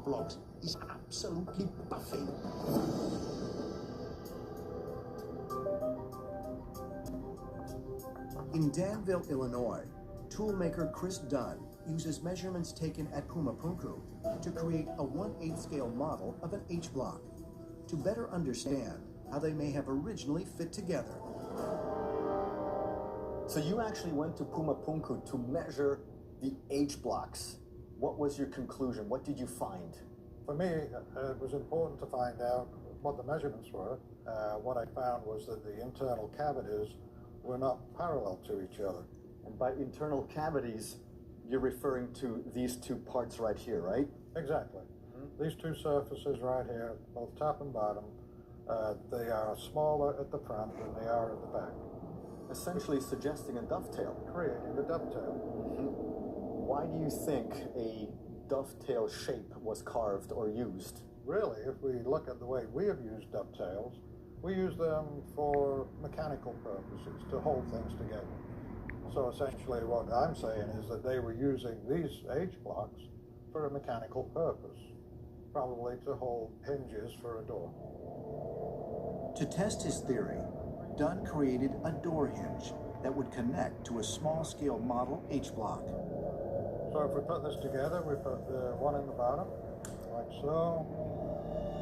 blocks is absolutely baffling. In Danville, Illinois, toolmaker Chris Dunn uses measurements taken at Pumapunku to create a 1/8 scale model of an H-block to better understand how they may have originally fit together. So you actually went to Pumapunku to measure the H-blocks. What was your conclusion? What did you find? For me, it was important to find out what the measurements were. What I found was that the internal cavities were not parallel to each other. And by internal cavities, you're referring to these two parts right here, right? Exactly. These two surfaces right here, both top and bottom, they are smaller at the front than they are at the back. Essentially suggesting a dovetail. Creating a dovetail. Why do you think a dovetail shape was carved or used? Really, if we look at the way we have used dovetails, we use them for mechanical purposes, to hold things together. So essentially what I'm saying is that they were using these H-blocks for a mechanical purpose, probably to hold hinges for a door. To test his theory, Dunn created a door hinge that would connect to a small-scale model H-block. So if we put this together, we put the one in the bottom, like so,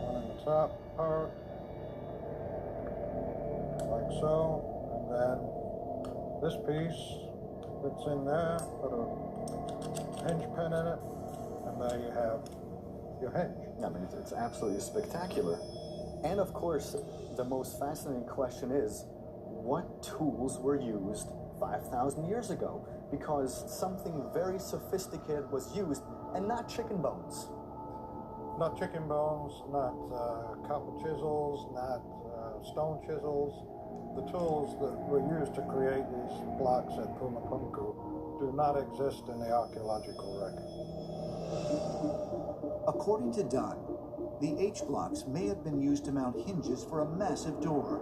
one in the top part, like so, and then this piece fits in there, put a hinge pin in it, and there you have your hinge. I mean, it's absolutely spectacular. And of course, the most fascinating question is, what tools were used 5,000 years ago? Because something very sophisticated was used, and not chicken bones. Not chicken bones, not copper chisels, not stone chisels. The tools that were used to create these blocks at Pumapunku do not exist in the archaeological record. According to Dunn, the H-blocks may have been used to mount hinges for a massive door,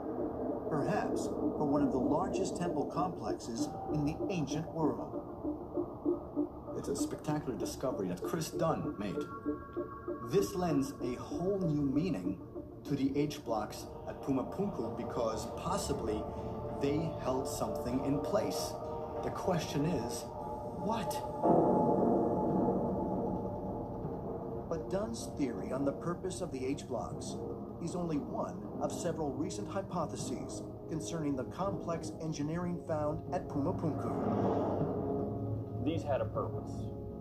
perhaps for one of the largest temple complexes in the ancient world. It's a spectacular discovery that Chris Dunn made. This lends a whole new meaning to the H-blocks at Pumapunku because possibly they held something in place. The question is, what? But Dunn's theory on the purpose of the H-blocks is only one of several recent hypotheses concerning the complex engineering found at Pumapunku. These had a purpose.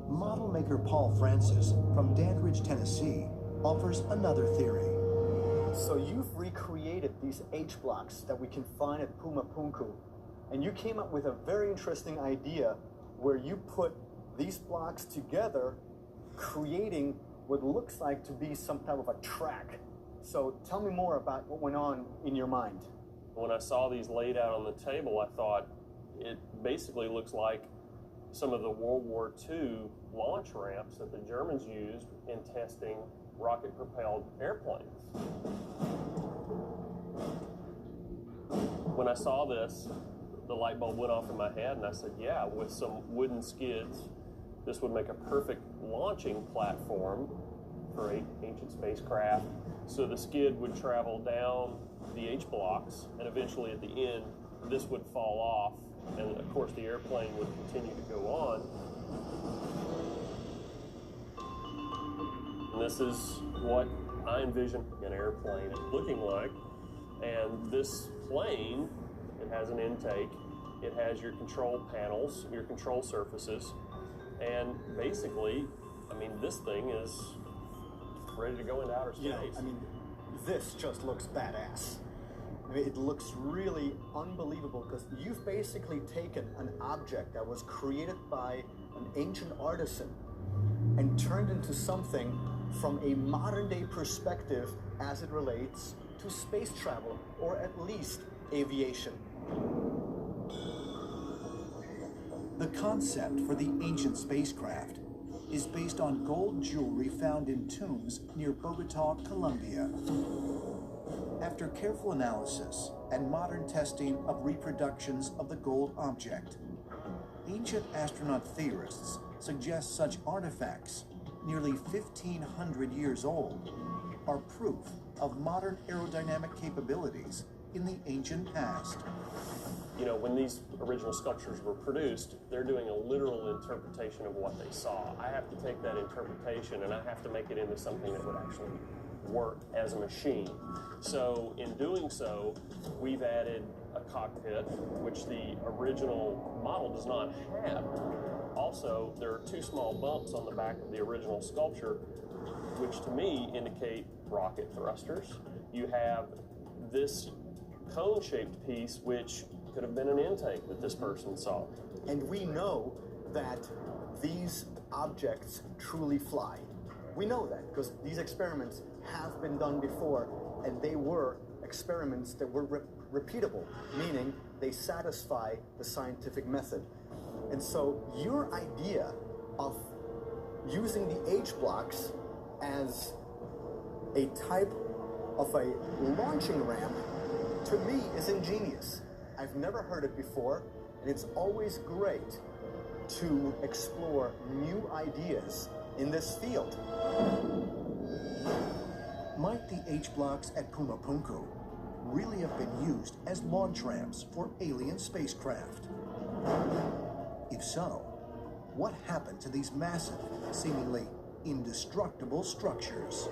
Model maker Paul Francis from Dandridge, Tennessee, offers another theory. So you've recreated these H-blocks that we can find at Pumapunku, and you came up with a very interesting idea where you put these blocks together, creating what looks like to be some type of a track. So tell me more about what went on in your mind. When I saw these laid out on the table, I thought it basically looks like some of the World War II launch ramps that the Germans used in testing rocket-propelled airplanes. When I saw this, the light bulb went off in my head, and I said, yeah, with some wooden skids, this would make a perfect launching platform for ancient spacecraft. So the skid would travel down the H-blocks, and eventually at the end, this would fall off, and of course the airplane would continue to go on. And this is what I envision an airplane looking like. And this plane, it has an intake, it has your control panels, your control surfaces, and basically, I mean, this thing is ready to go into outer space. You know, I mean, this just looks badass. I mean, it looks really unbelievable because you've basically taken an object that was created by an ancient artisan and turned into something from a modern day perspective as it relates to space travel, or at least aviation. The concept for the ancient spacecraft is based on gold jewelry found in tombs near Bogota, Colombia. After careful analysis and modern testing of reproductions of the gold object, ancient astronaut theorists suggest such artifacts nearly 1,500 years old, are proof of modern aerodynamic capabilities in the ancient past. You know, when these original sculptures were produced, they're doing a literal interpretation of what they saw. I have to take that interpretation and I have to make it into something that would actually work as a machine. So in doing so, we've added a cockpit, which the original model does not have. Also, there are two small bumps on the back of the original sculpture, which to me indicate rocket thrusters. You have this cone-shaped piece, which could have been an intake that this person saw. And we know that these objects truly fly. We know that because these experiments have been done before, and they were experiments that were repeatable, meaning they satisfy the scientific method. And so your idea of using the H-blocks as a type of a launching ramp, to me, is ingenious. I've never heard it before, and it's always great to explore new ideas in this field. Might the H-blocks at Pumapunku really have been used as launch ramps for alien spacecraft? If so, what happened to these massive, seemingly indestructible structures?